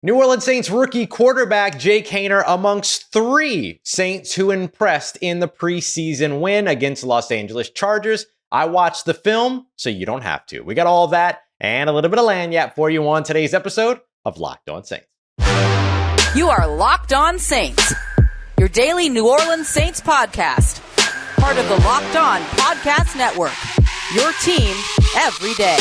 New Orleans Saints rookie quarterback Jake Haener amongst three Saints who impressed in the preseason win against the Los Angeles Chargers. I watched the film, so you don't have to. We got all that and a little bit of lagniappe for you on today's episode of Locked On Saints. You are Locked On Saints, your daily New Orleans Saints podcast. Part of the Locked On Podcast Network, your team every day.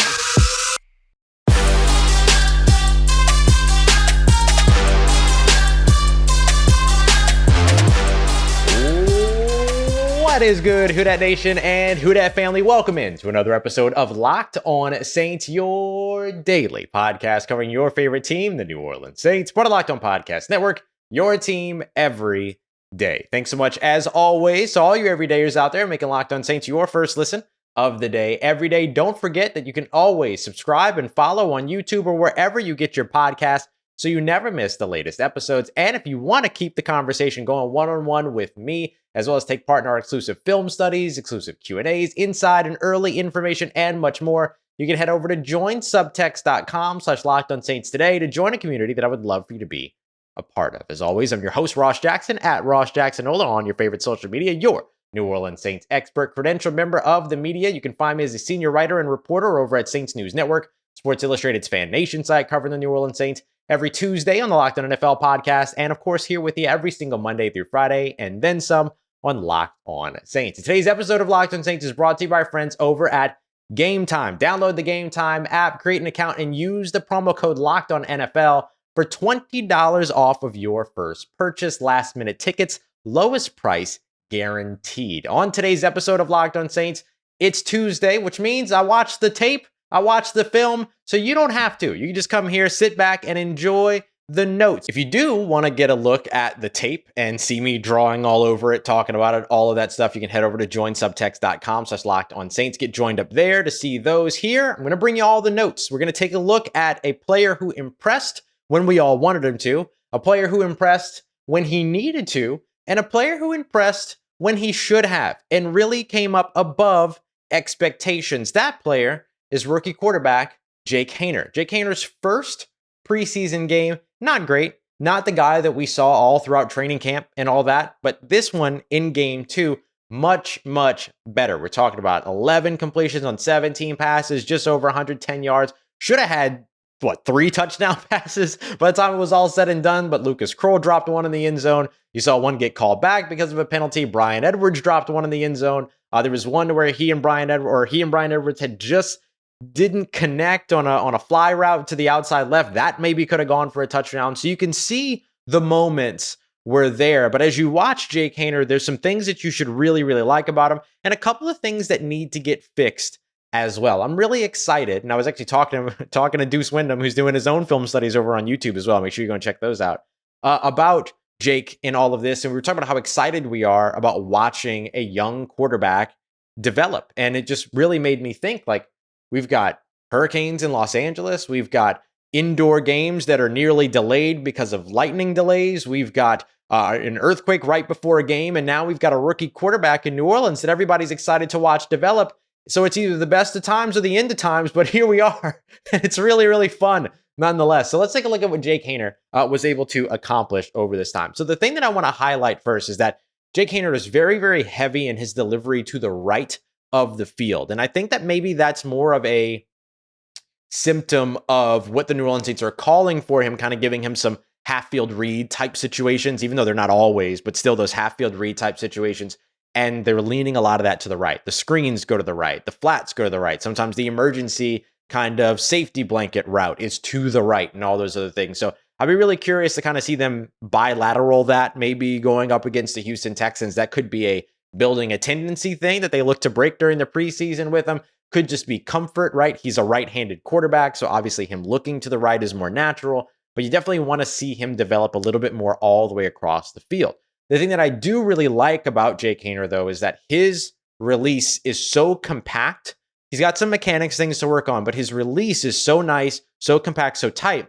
What is good, Who Dat Nation and Who Dat family? Welcome in to another episode of Locked On Saints, your daily podcast covering your favorite team, the New Orleans Saints. Part of Locked On Podcast Network, your team every day. Thanks so much, as always, to all you everydayers out there making Locked On Saints your first listen of the day every day. Don't forget that you can always subscribe and follow on YouTube or wherever you get your podcast so you never miss the latest episodes. And if you want to keep the conversation going one-on-one with me, as well as take part in our exclusive film studies, exclusive Q&As, inside and early information, and much more, you can head over to joinsubtext.com/LockedOnSaints today to join a community that I would love for you to be a part of. As always, I'm your host, Ross Jackson, at Ross Jacksonola on your favorite social media, your New Orleans Saints expert, credentialed member of the media. You can find me as a senior writer and reporter over at Saints News Network, Sports Illustrated's Fan Nation site covering the New Orleans Saints, every Tuesday on the Locked On NFL podcast, and of course here with you every single Monday through Friday, and then some on Locked On Saints. Today's episode of Locked On Saints is brought to you by our friends over at Gametime. Download the Gametime app, create an account, and use the promo code Locked On NFL for $20 off of your first purchase. Last minute tickets, lowest price guaranteed. On today's episode of Locked On Saints, it's Tuesday, which means I watched the tape, I watched the film, so you don't have to. You can just come here, sit back, and enjoy the notes. If you do want to get a look at the tape and see me drawing all over it, talking about it, all of that stuff, you can head over to joinsubtext.com/LockedOnSaints. Get joined up there to see those here. I'm going to bring you all the notes. We're going to take a look at a player who impressed when we all wanted him to, a player who impressed when he needed to, and a player who impressed when he should have and really came up above expectations. That player is rookie quarterback Jake Haener. Jake Haener's first preseason game, not great, not the guy that we saw all throughout training camp and all that, but this one in game two, much, much better. We're talking about 11 completions on 17 passes, just over 110 yards. Should have had, 3 touchdown passes by the time it was all said and done, but Lucas Kroll dropped one in the end zone. You saw one get called back because of a penalty. Bryan Edwards dropped one in the end zone. There was one where he and Bryan Edwards had just didn't connect on a fly route to the outside left. That maybe could have gone for a touchdown. So you can see the moments were there. But as you watch Jake Haener, there's some things that you should really, really like about him, and a couple of things that need to get fixed as well. I'm really excited, and I was actually talking to Deuce Wyndham, who's doing his own film studies over on YouTube as well. Make sure you go and check those out, about Jake in all of this. And we were talking about how excited we are about watching a young quarterback develop. And it just really made me think, like, we've got hurricanes in Los Angeles. We've got indoor games that are nearly delayed because of lightning delays. We've got an earthquake right before a game. And now we've got a rookie quarterback in New Orleans that everybody's excited to watch develop. So it's either the best of times or the end of times, but here we are. It's really, really fun nonetheless. So let's take a look at what Jake Haener was able to accomplish over this time. So the thing that I want to highlight first is that Jake Haener is very, very heavy in his delivery to the right of the field. And I think that maybe that's more of a symptom of what the New Orleans Saints are calling for him, kind of giving him some half-field read type situations, even though they're not always, but still those half-field read type situations. And they're leaning a lot of that to the right. The screens go to the right. The flats go to the right. Sometimes the emergency kind of safety blanket route is to the right and all those other things. So I'd be really curious to kind of see them bilateral that, maybe going up against the Houston Texans. That could be a building a tendency thing that they look to break during the preseason with him. Could just be comfort, right? He's a right-handed quarterback, so obviously him looking to the right is more natural, but you definitely want to see him develop a little bit more all the way across the field. The thing that I do really like about Jake Haener, though, is that his release is so compact. He's got some mechanics things to work on, but his release is so nice, so compact, so tight,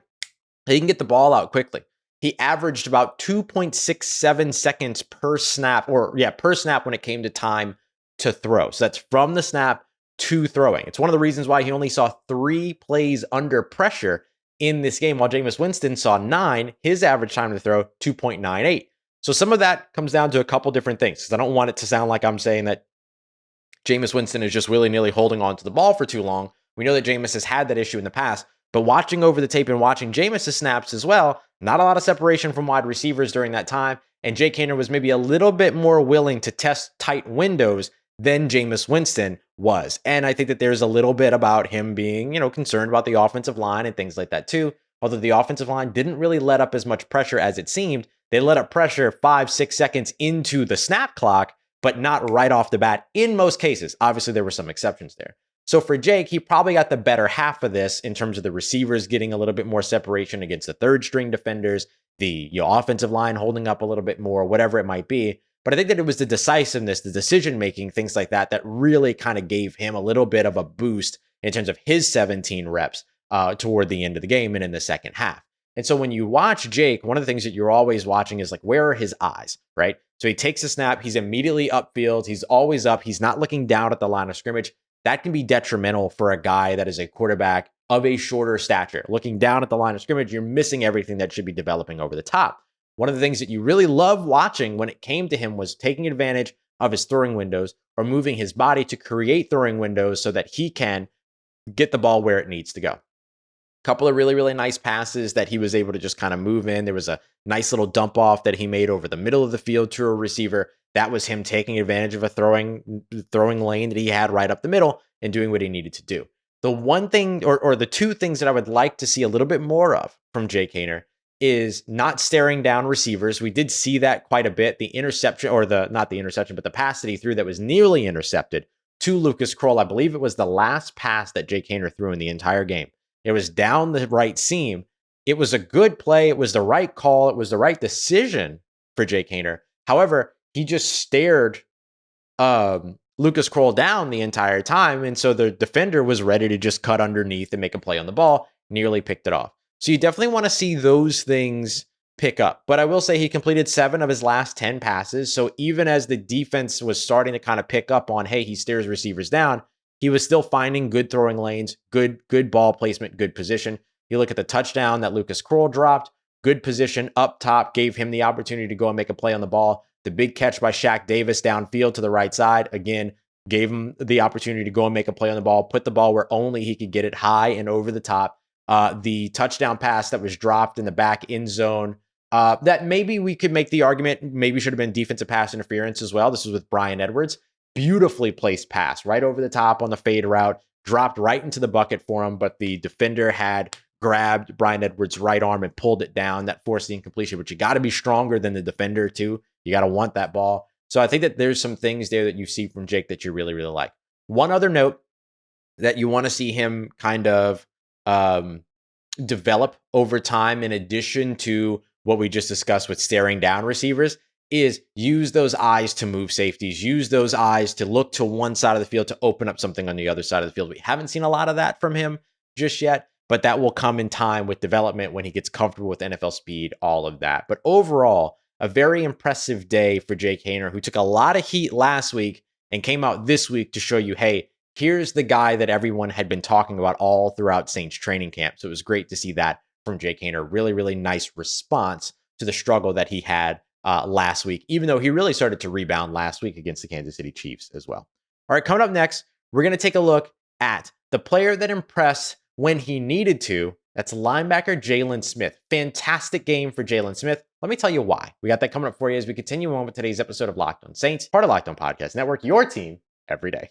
that he can get the ball out quickly. He averaged about 2.67 seconds per snap, per snap when it came to time to throw. So that's from the snap to throwing. It's one of the reasons why he only saw 3 plays under pressure in this game, while Jameis Winston saw 9, his average time to throw 2.98. So some of that comes down to a couple different things, because I don't want it to sound like I'm saying that Jameis Winston is just willy-nilly holding on to the ball for too long. We know that Jameis has had that issue in the past, but watching over the tape and watching Jameis' snaps as well, not a lot of separation from wide receivers during that time, and Jake Haener was maybe a little bit more willing to test tight windows than Jameis Winston was. And I think that there's a little bit about him being, concerned about the offensive line and things like that too. Although the offensive line didn't really let up as much pressure as it seemed. They let up pressure 5-6 seconds into the snap clock, but not right off the bat in most cases. Obviously, there were some exceptions there. So for Jake, he probably got the better half of this in terms of the receivers getting a little bit more separation against the third string defenders, the offensive line holding up a little bit more, whatever it might be. But I think that it was the decisiveness, the decision-making, things like that, that really kind of gave him a little bit of a boost in terms of his 17 reps toward the end of the game and in the second half. And so when you watch Jake, one of the things that you're always watching is like, where are his eyes, right? So he takes a snap, he's immediately upfield, he's always up, he's not looking down at the line of scrimmage. That can be detrimental for a guy that is a quarterback of a shorter stature. Looking down at the line of scrimmage, you're missing everything that should be developing over the top. One of the things that you really love watching when it came to him was taking advantage of his throwing windows or moving his body to create throwing windows so that he can get the ball where it needs to go. Couple of really, really nice passes that he was able to just kind of move in. There was a nice little dump off that he made over the middle of the field to a receiver. That was him taking advantage of a throwing lane that he had right up the middle and doing what he needed to do. The one thing, or the two things that I would like to see a little bit more of from Jake Haener is not staring down receivers. We did see that quite a bit. The interception, or not the interception, but the pass that he threw that was nearly intercepted to Lucas Kroll. I believe it was the last pass that Jake Haener threw in the entire game. It was down the right seam. It was a good play. It was the right call. It was the right decision for Jake Haener. However, he just stared Lucas Kroll down the entire time. And so the defender was ready to just cut underneath and make a play on the ball, nearly picked it off. So you definitely want to see those things pick up. But I will say he completed 7 of his last 10 passes. So even as the defense was starting to kind of pick up on, hey, he stares receivers down, he was still finding good throwing lanes, good ball placement, good position. You look at the touchdown that Lucas Kroll dropped, good position up top, gave him the opportunity to go and make a play on the ball. The big catch by Shaq Davis downfield to the right side, again, gave him the opportunity to go and make a play on the ball, put the ball where only he could get it high and over the top. The touchdown pass that was dropped in the back end zone, that maybe we could make the argument, maybe should have been defensive pass interference as well. This was with Bryan Edwards. Beautifully placed pass right over the top on the fade route, dropped right into the bucket for him, but the defender had grabbed Bryan Edwards' right arm and pulled it down. That forced the incompletion, but you got to be stronger than the defender too. You got to want that ball. So I think that there's some things there that you see from Jake that you really, really like. One other note that you want to see him kind of develop over time, in addition to what we just discussed with staring down receivers, is use those eyes to move safeties, use those eyes to look to one side of the field to open up something on the other side of the field. We haven't seen a lot of that from him just yet, but that will come in time with development when he gets comfortable with NFL speed, all of that. But overall, a very impressive day for Jake Haener, who took a lot of heat last week and came out this week to show you, hey, here's the guy that everyone had been talking about all throughout Saints training camp. So it was great to see that from Jake Haener. Really, really nice response to the struggle that he had last week, even though he really started to rebound last week against the Kansas City Chiefs as well. All right, coming up next, we're going to take a look at the player that impressed when he needed to. That's linebacker Jaylon Smith. Fantastic game for Jaylon Smith. Let me tell you why. We got that coming up for you as we continue on with today's episode of Locked On Saints, part of Locked On Podcast Network, your team every day.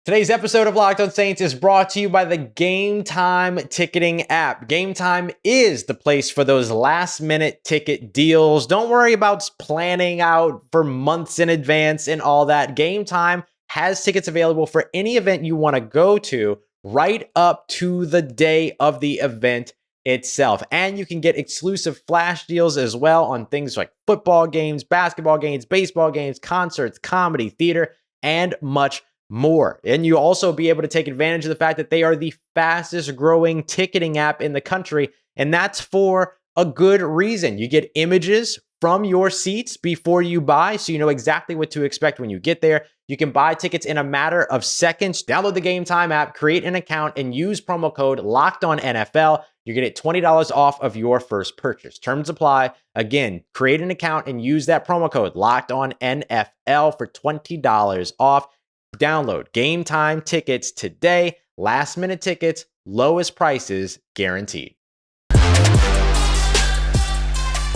Today's episode of Locked On Saints is brought to you by the Gametime ticketing app. Gametime is the place for those last-minute ticket deals. Don't worry about planning out for months in advance and all that. Gametime has tickets available for any event you want to go to right up to the day of the event itself. And you can get exclusive flash deals as well on things like football games, basketball games, baseball games, concerts, comedy, theater, and much more. And you also be able to take advantage of the fact that they are the fastest growing ticketing app in the country. And that's for a good reason. You get images from your seats before you buy, so you know exactly what to expect when you get there. You can buy tickets in a matter of seconds. Download the Gametime app, create an account, and use promo code LOCKEDONNFL. You're going to get $20 off of your first purchase. Terms apply. Again, create an account and use that promo code LOCKEDONNFL for $20 off. Download Gametime tickets today. Last minute tickets, lowest prices guaranteed.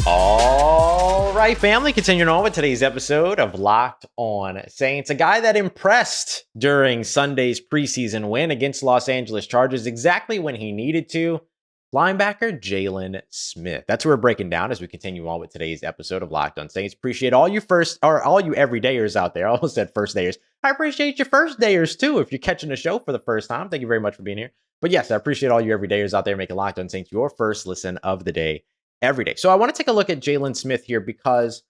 All right, family, continuing on with today's episode of Locked On Saints. A guy that impressed during Sunday's preseason win against Los Angeles Chargers exactly when he needed to. Linebacker Jaylon Smith. That's what we're breaking down as we continue on with today's episode of Locked On Saints. Appreciate all you all you everydayers out there. I almost said first dayers. I appreciate your first dayers too. If you're catching the show for the first time, thank you very much for being here. But yes, I appreciate all you everydayers out there making Locked On Saints your first listen of the day every day. So I want to take a look at Jaylon Smith here because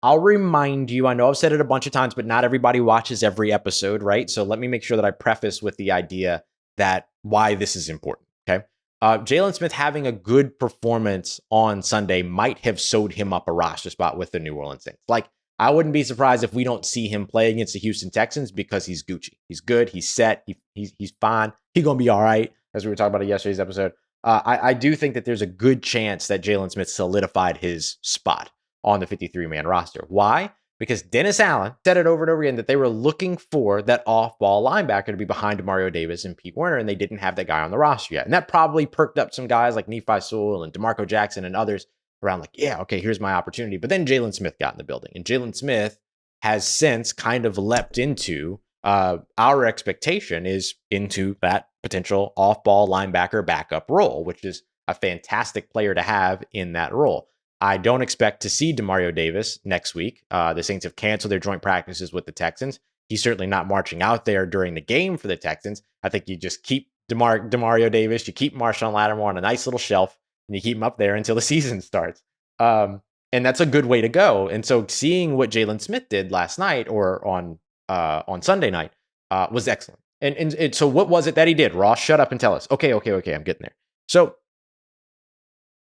I'll remind you, I know I've said it a bunch of times, but not everybody watches every episode, right? So let me make sure that I preface with the idea that why this is important, okay? Jaylon Smith having a good performance on Sunday might have sewed him up a roster spot with the New Orleans Saints. Like, I wouldn't be surprised if we don't see him play against the Houston Texans because he's Gucci. He's good. He's set. He's fine. He's going to be all right, as we were talking about in yesterday's episode. I do think that there's a good chance that Jaylon Smith solidified his spot on the 53-man roster. Why? Because Dennis Allen said it over and over again that they were looking for that off-ball linebacker to be behind Mario Davis and Pete Werner, and they didn't have that guy on the roster yet. And that probably perked up some guys like Nephi Sewell and DeMarco Jackson and others around like, yeah, okay, here's my opportunity. But then Jaylon Smith got in the building, and Jaylon Smith has since kind of leapt into our expectation is into that potential off-ball linebacker backup role, which is a fantastic player to have in that role. I don't expect to see Demario Davis next week. The Saints have canceled their joint practices with the Texans. He's certainly not marching out there during the game for the Texans. I think you just keep Demario Davis, you keep Marshawn Lattimore on a nice little shelf, and you keep him up there until the season starts. And that's a good way to go. And so seeing what Jaylon Smith did last night or on Sunday night was excellent. And so what was it that he did? Ross, shut up and tell us. Okay, I'm getting there. So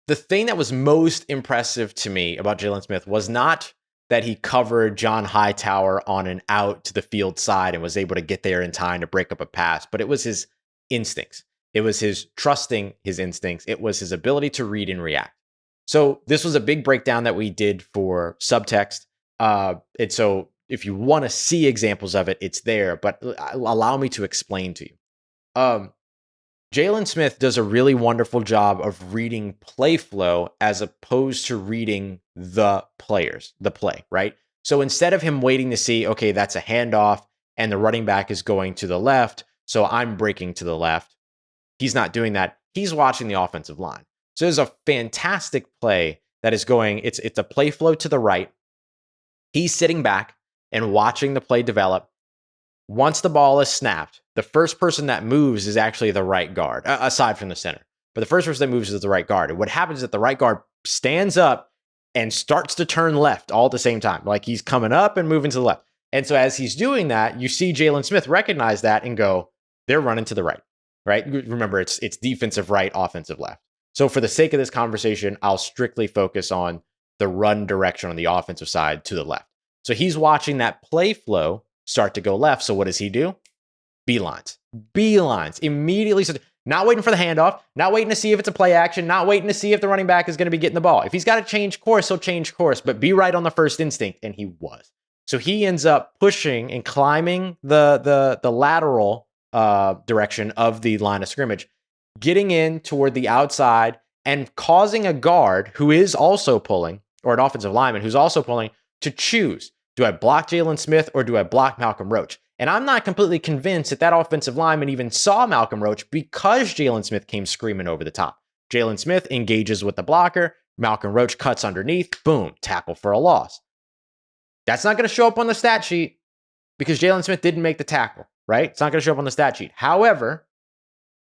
the thing that was most impressive to me about Jaylon Smith was not that he covered John Hightower on an out to the field side and was able to get there in time to break up a pass, but it was his instincts. It was his trusting his instincts. It was his ability to read and react. So this was a big breakdown that we did for subtext. And so if you want to see examples of it, it's there, but allow me to explain to you. Jaylon Smith does a really wonderful job of reading play flow as opposed to reading the play, right? So instead of him waiting to see, okay, that's a handoff and the running back is going to the left, so I'm breaking to the left. He's not doing that. He's watching the offensive line. So there's a fantastic play that is going, it's a play flow to the right. He's sitting back and watching the play develop. Once the ball is snapped, the first person that moves is actually the right guard, aside from the center. But the first person that moves is the right guard. And what happens is that the right guard stands up and starts to turn left all at the same time. Like he's coming up and moving to the left. And so as he's doing that, you see Jaylon Smith recognize that and go, they're running to the right, right? Remember, it's defensive right, offensive left. So for the sake of this conversation, I'll strictly focus on the run direction on the offensive side to the left. So he's watching that play flow start to go left. So what does he do? Beelines immediately. So not waiting for the handoff, not waiting to see if it's a play action, not waiting to see if the running back is going to be getting the ball. If he's got to change course, he'll change course, but be right on the first instinct. And he was. So he ends up pushing and climbing the lateral direction of the line of scrimmage, getting in toward the outside and causing a guard who is also pulling, or an offensive lineman who's also pulling, to choose. Do I block Jaylon Smith or do I block Malcolm Roach? And I'm not completely convinced that offensive lineman even saw Malcolm Roach because Jaylon Smith came screaming over the top. Jaylon Smith engages with the blocker. Malcolm Roach cuts underneath. Boom, tackle for a loss. That's not going to show up on the stat sheet because Jaylon Smith didn't make the tackle, right? It's not going to show up on the stat sheet. However,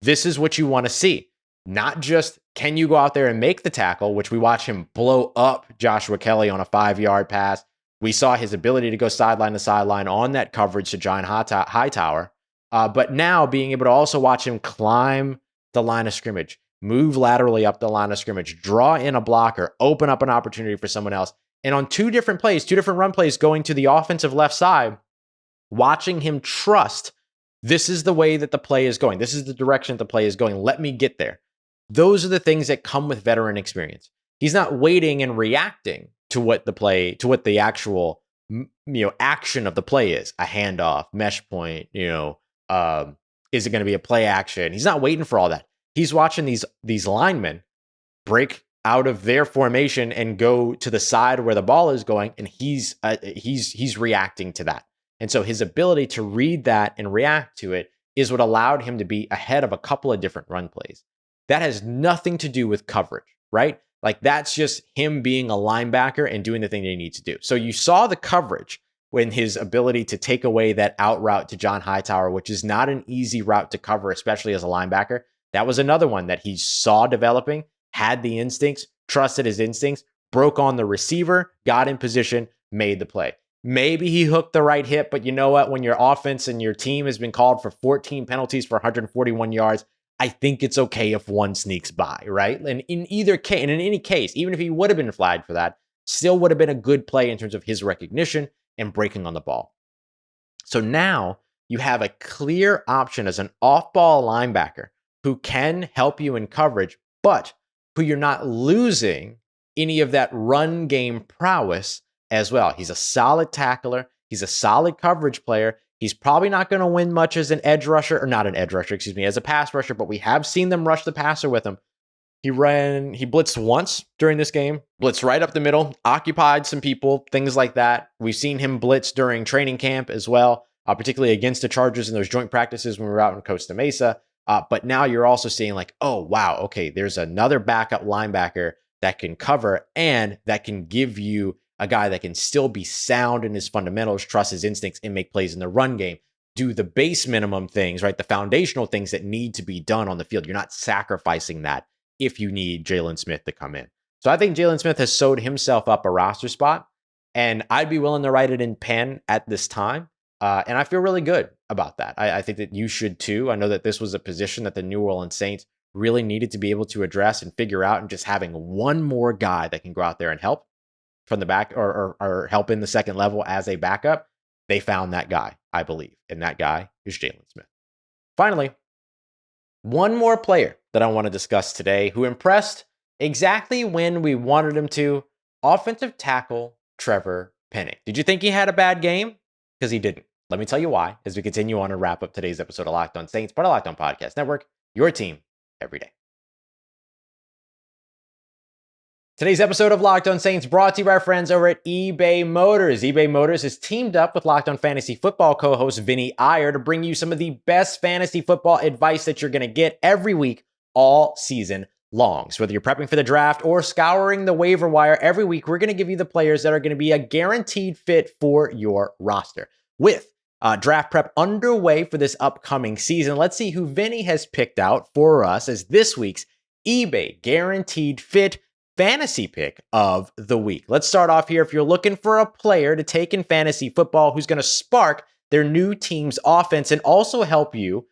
this is what you want to see. Not just can you go out there and make the tackle, which we watch him blow up Joshua Kelly on a 5-yard pass. We saw his ability to go sideline to sideline on that coverage to John Hightower. But now being able to also watch him climb the line of scrimmage, move laterally up the line of scrimmage, draw in a blocker, open up an opportunity for someone else. And on two different plays, two different run plays going to the offensive left side, watching him trust, this is the way that the play is going. This is the direction that the play is going. Let me get there. Those are the things that come with veteran experience. He's not waiting and reacting to what the actual action of the play is. A handoff, mesh point, is it going to be a play action? He's not waiting for all that. He's watching these linemen break out of their formation and go to the side where the ball is going, and he's reacting to that. And so his ability to read that and react to it is what allowed him to be ahead of a couple of different run plays. That has nothing to do with coverage, right? Like, that's just him being a linebacker and doing the thing that he needs to do. So you saw the coverage when his ability to take away that out route to John Hightower, which is not an easy route to cover, especially as a linebacker. That was another one that he saw developing, had the instincts, trusted his instincts, broke on the receiver, got in position, made the play. Maybe he hooked the right hip, but you know what? When your offense and your team has been called for 14 penalties for 141 yards, I think it's okay if one sneaks by, right? And in either case, and in any case, even if he would have been flagged for that, still would have been a good play in terms of his recognition and breaking on the ball. So now you have a clear option as an off-ball linebacker who can help you in coverage, but who you're not losing any of that run game prowess as well. He's a solid tackler. He's a solid coverage player. He's probably not going to win much as an edge rusher, or not an edge rusher, as a pass rusher, but we have seen them rush the passer with him. He blitzed once during this game, blitzed right up the middle, occupied some people, things like that. We've seen him blitz during training camp as well, particularly against the Chargers in those joint practices when we were out in Costa Mesa. But now you're also seeing like, oh, wow, okay, there's another backup linebacker that can cover and that can give you a guy that can still be sound in his fundamentals, trust his instincts, and make plays in the run game. Do the base minimum things, right? The foundational things that need to be done on the field. You're not sacrificing that if you need Jaylon Smith to come in. So I think Jaylon Smith has sewed himself up a roster spot, and I'd be willing to write it in pen at this time. And I feel really good about that. I think that you should too. I know that this was a position that the New Orleans Saints really needed to be able to address and figure out, and just having one more guy that can go out there and help from the back or help in the second level as a backup. They found that guy, I believe. And that guy is Jaylon Smith. Finally, one more player that I want to discuss today who impressed exactly when we wanted him to, offensive tackle Trevor Penning. Did you think he had a bad game? Because he didn't. Let me tell you why as we continue on and wrap up today's episode of Locked On Saints, part of Locked On Podcast Network, your team every day. Today's episode of Locked On Saints brought to you by our friends over at eBay Motors. eBay Motors has teamed up with Locked On Fantasy Football co-host Vinny Iyer to bring you some of the best fantasy football advice that you're going to get every week, all season long. So whether you're prepping for the draft or scouring the waiver wire, every week we're going to give you the players that are going to be a guaranteed fit for your roster. With draft prep underway for this upcoming season, let's see who Vinny has picked out for us as this week's eBay Guaranteed Fit fantasy pick of the week. Let's start off here. If you're looking for a player to take in fantasy football who's going to spark their new team's offense and also help you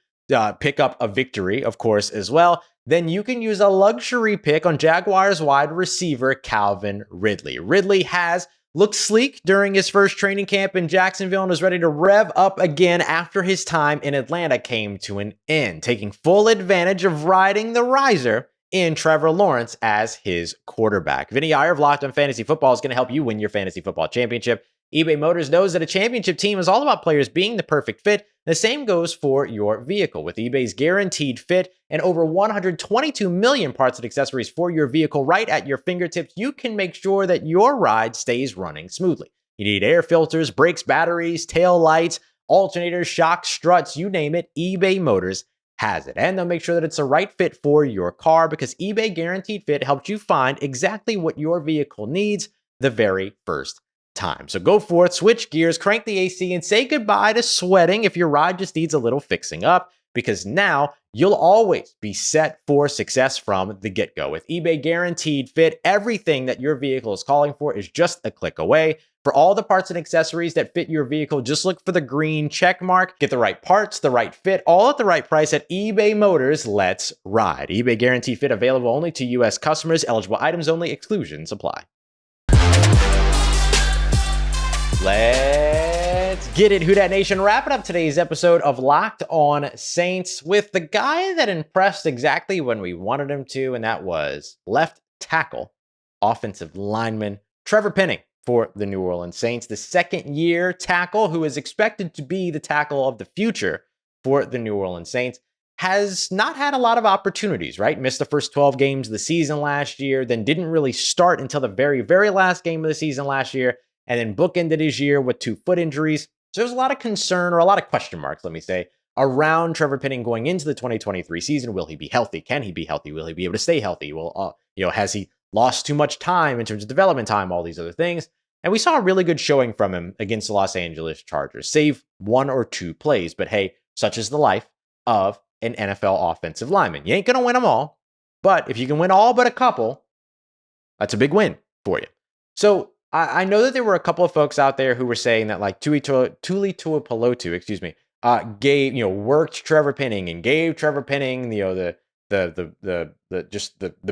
pick up a victory, of course, as well, then you can use a luxury pick on Jaguars wide receiver Calvin Ridley. Ridley has looked sleek during his first training camp in Jacksonville and is ready to rev up again after his time in Atlanta came to an end, taking full advantage of riding the riser in Trevor Lawrence as his quarterback. Vinny Iyer of Locked On Fantasy Football is going to help you win your fantasy football championship. eBay Motors knows that a championship team is all about players being the perfect fit. The same goes for your vehicle. With eBay's guaranteed fit and over 122 million parts and accessories for your vehicle right at your fingertips, you can make sure that your ride stays running smoothly. You need air filters, brakes, batteries, tail lights, alternators, shocks, struts, you name it, eBay Motors has it. And they'll make sure that it's the right fit for your car, because eBay Guaranteed Fit helps you find exactly what your vehicle needs the very first time. So go forth, switch gears, crank the AC, and say goodbye to sweating if your ride just needs a little fixing up, because now you'll always be set for success from the get-go. With eBay Guaranteed Fit, everything that your vehicle is calling for is just a click away. For all the parts and accessories that fit your vehicle, just look for the green check mark. Get the right parts, the right fit, all at the right price at eBay Motors. Let's ride. eBay Guaranteed Fit available only to U.S. customers. Eligible items only. Exclusions apply. Let's Let's get it, Who Dat Nation. Wrapping up today's episode of Locked On Saints with the guy that impressed exactly when we wanted him to, and that was left tackle, offensive lineman Trevor Penning for the New Orleans Saints, the second-year tackle who is expected to be the tackle of the future for the New Orleans Saints. Has not had a lot of opportunities, right? Missed the first 12 games of the season last year, then didn't really start until the very, very last game of the season last year, and then bookended his year with 2 foot injuries. So there's a lot of concern, or a lot of question marks, let me say, around Trevor Penning going into the 2023 season. Will he be healthy? Can he be healthy? Will he be able to stay healthy? Has he lost too much time in terms of development time? All these other things. And we saw a really good showing from him against the Los Angeles Chargers, save 1 or 2 plays. But hey, such is the life of an NFL offensive lineman. You ain't going to win them all, but if you can win all but a couple, that's a big win for you. So I know that there were a couple of folks out there who were saying that like Tuli Tuipulotu, worked Trevor Penning and gave Trevor Penning, the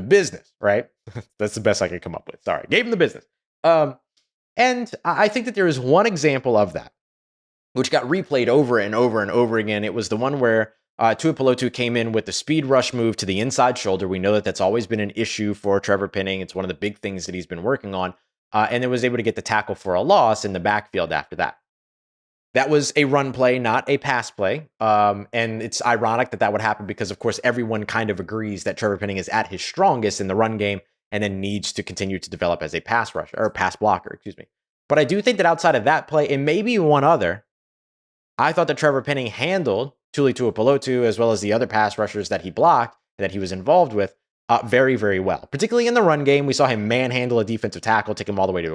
business, right? That's the best I could come up with. Sorry, gave him the business. And I think that there is one example of that, which got replayed over and over and over again. It was the one where Tuipulotu came in with the speed rush move to the inside shoulder. We know that that's always been an issue for Trevor Penning. It's one of the big things that he's been working on. And then was able to get the tackle for a loss in the backfield after that. That was a run play, not a pass play. And it's ironic that would happen because, of course, everyone kind of agrees that Trevor Penning is at his strongest in the run game and then needs to continue to develop as a pass rusher or pass blocker, But I do think that outside of that play, and maybe one other, I thought that Trevor Penning handled Tuli Tuipulotu as well as the other pass rushers that he blocked and that he was involved with very, very well. Particularly in the run game, we saw him manhandle a defensive tackle, take him all the way to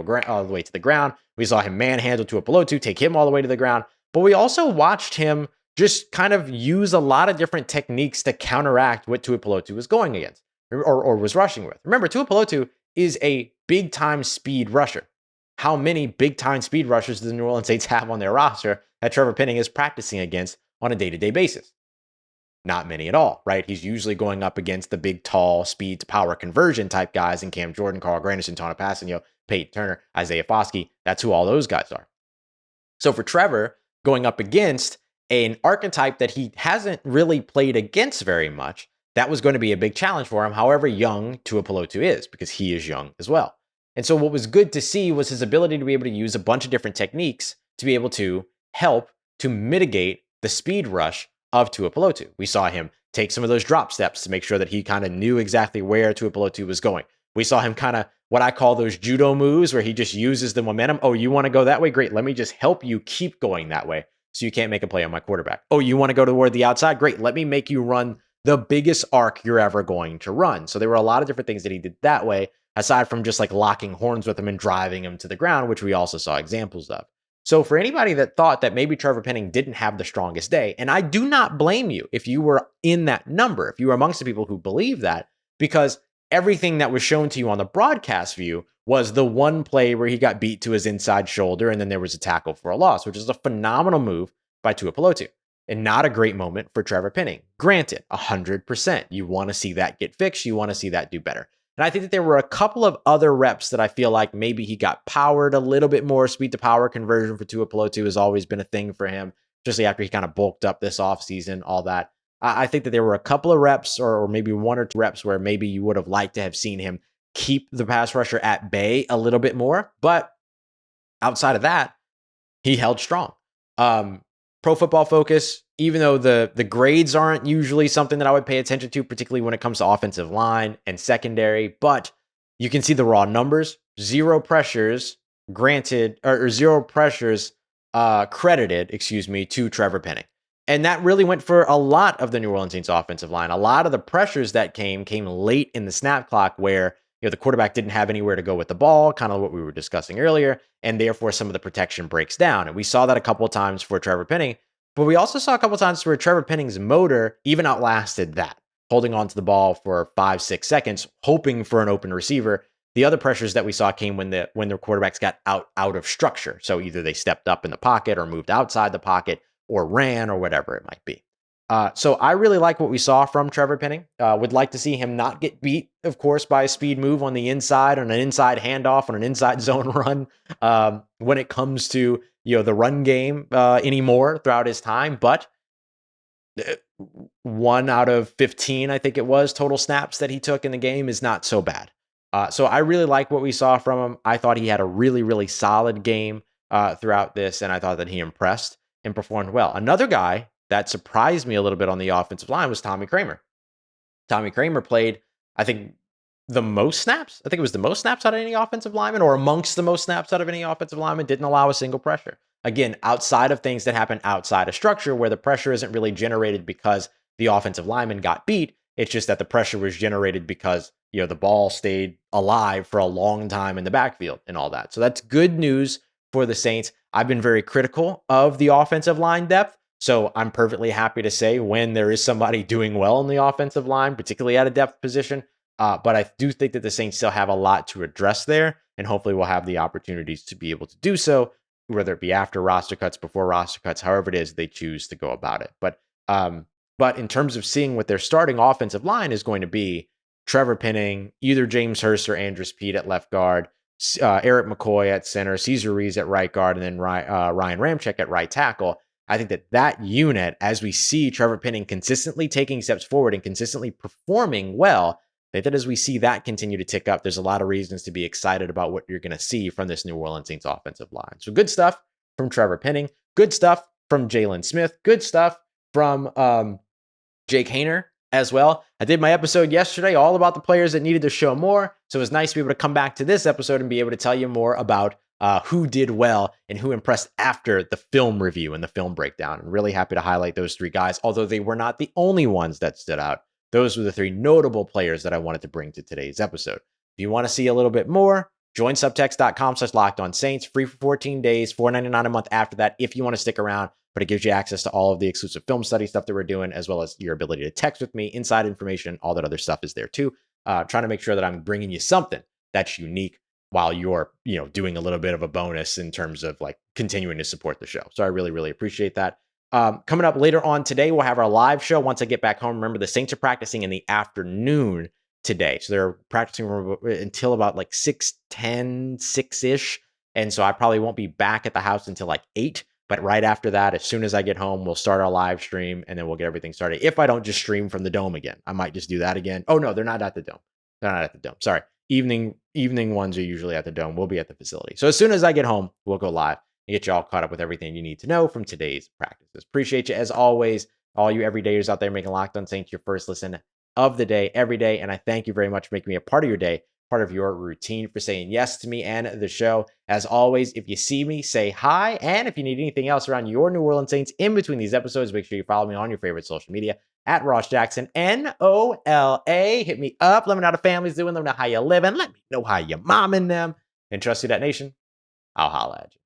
the ground. We saw him manhandle Tuipulotu, take him all the way to the ground. But we also watched him just kind of use a lot of different techniques to counteract what Tuipulotu was going against or was rushing with. Remember, Tuipulotu is a big-time speed rusher. How many big-time speed rushers do the New Orleans Saints have on their roster that Trevor Penning is practicing against on a day-to-day basis? Not many at all, right? He's usually going up against the big, tall, speed to power conversion type guys in Cam Jordan, Carl Granderson, Tona Passanio, Peyton Turner, Isaiah Foskey. That's who all those guys are. So for Trevor, going up against an archetype that he hasn't really played against very much, that was going to be a big challenge for him, however young Tuipulotu is, because he is young as well. And so what was good to see was his ability to be able to use a bunch of different techniques to be able to help to mitigate the speed rush of Tuipulotu. We saw him take some of those drop steps to make sure that he kind of knew exactly where Tuipulotu was going. We saw him kind of what I call those judo moves where he just uses the momentum. Oh, you want to go that way? Great. Let me just help you keep going that way so you can't make a play on my quarterback. Oh, you want to go toward the outside? Great. Let me make you run the biggest arc you're ever going to run. So there were a lot of different things that he did that way, aside from just like locking horns with him and driving him to the ground, which we also saw examples of. So for anybody that thought that maybe Trevor Penning didn't have the strongest day, and I do not blame you if you were in that number, if you were amongst the people who believe that, because everything that was shown to you on the broadcast view was the one play where he got beat to his inside shoulder, and then there was a tackle for a loss, which is a phenomenal move by Tuipulotu, and not a great moment for Trevor Penning. Granted, 100%. You want to see that get fixed. You want to see that do better. And I think that there were a couple of other reps that I feel like maybe he got powered a little bit more. Speed to power conversion for Tuipulotu has always been a thing for him, especially after he kind of bulked up this offseason, all that. I think that there were a couple of reps or maybe 1 or 2 reps where maybe you would have liked to have seen him keep the pass rusher at bay a little bit more. But outside of that, he held strong. Pro Football Focus, even though the grades aren't usually something that I would pay attention to, particularly when it comes to offensive line and secondary, but you can see the raw numbers. 0 pressures credited, to Trevor Penning. And that really went for a lot of the New Orleans Saints offensive line. A lot of the pressures that came late in the snap clock where the quarterback didn't have anywhere to go with the ball, kind of what we were discussing earlier, and therefore some of the protection breaks down. And we saw that a couple of times for Trevor Penning, but we also saw a couple of times where Trevor Penning's motor even outlasted that, holding on to the ball for 5-6 seconds, hoping for an open receiver. The other pressures that we saw came when the quarterbacks got out of structure. So either they stepped up in the pocket or moved outside the pocket or ran or whatever it might be. So I really like what we saw from Trevor Penning. Would like to see him not get beat, of course, by a speed move on the inside, on an inside handoff, on an inside zone run when it comes to the run game anymore throughout his time. But 1 out of 15, I think it was, total snaps that he took in the game is not so bad. So I really like what we saw from him. I thought he had a really, really solid game throughout this, and I thought that he impressed and performed well. Another guy that surprised me a little bit on the offensive line was Tommy Kramer. Tommy Kramer played, I think, the most snaps. I think it was the most snaps out of any offensive lineman, or amongst the most snaps out of any offensive lineman. Didn't allow a single pressure. Again, outside of things that happen outside of structure, where the pressure isn't really generated because the offensive lineman got beat. It's just that the pressure was generated because the ball stayed alive for a long time in the backfield and all that. So that's good news for the Saints. I've been very critical of the offensive line depth. So I'm perfectly happy to say when there is somebody doing well in the offensive line, particularly at a depth position. But I do think that the Saints still have a lot to address there, and hopefully we'll have the opportunities to be able to do so, whether it be after roster cuts, before roster cuts, however it is they choose to go about it. But in terms of seeing what their starting offensive line is going to be, Trevor Penning, either James Hurst or Andrus Peat at left guard, Eric McCoy at center, Cesar Ruiz at right guard, and then Ryan Ramczyk at right tackle. I think that unit, as we see Trevor Penning consistently taking steps forward and consistently performing well, I think that as we see that continue to tick up, there's a lot of reasons to be excited about what you're going to see from this New Orleans Saints offensive line. So good stuff from Trevor Penning, good stuff from Jaylon Smith, good stuff from Jake Haener as well. I did my episode yesterday all about the players that needed to show more. So it was nice to be able to come back to this episode and be able to tell you more about who did well and who impressed after the film review and the film breakdown. I'm really happy to highlight those 3 guys, although they were not the only ones that stood out. Those were the 3 notable players that I wanted to bring to today's episode. If you want to see a little bit more, join subtext.com/LockedOnSaints, free for 14 days, $4.99 a month after that if you want to stick around, but it gives you access to all of the exclusive film study stuff that we're doing, as well as your ability to text with me, inside information, all that other stuff is there too. Trying to make sure that I'm bringing you something that's unique while you're, doing a little bit of a bonus in terms of like continuing to support the show. So I really, really appreciate that. Coming up later on today, we'll have our live show once I get back home. Remember, the Saints are practicing in the afternoon today. So they're practicing until about like 6:10, 6-ish. And so I probably won't be back at the house until like 8. But right after that, as soon as I get home, we'll start our live stream and then we'll get everything started. If I don't just stream from the Dome again, I might just do that again. Oh, no, they're not at the Dome. They're not at the Dome. Sorry. Evening ones are usually at the Dome. We'll be at the facility. So as soon as I get home, we'll go live and get you all caught up with everything you need to know from today's practices. Appreciate you as always, all you everydayers out there making Locked On Saints your first listen of the day every day. And I thank you very much for making me a part of your day, part of your routine, for saying yes to me and the show. As always, if you see me, say hi. And if you need anything else around your New Orleans Saints in between these episodes, make sure you follow me on your favorite social media at Ross Jackson, NOLA. Hit me up. Let me know how the family's doing. Let me know how you living. Let me know how your mom and them. And trust you, that nation. I'll holla at you.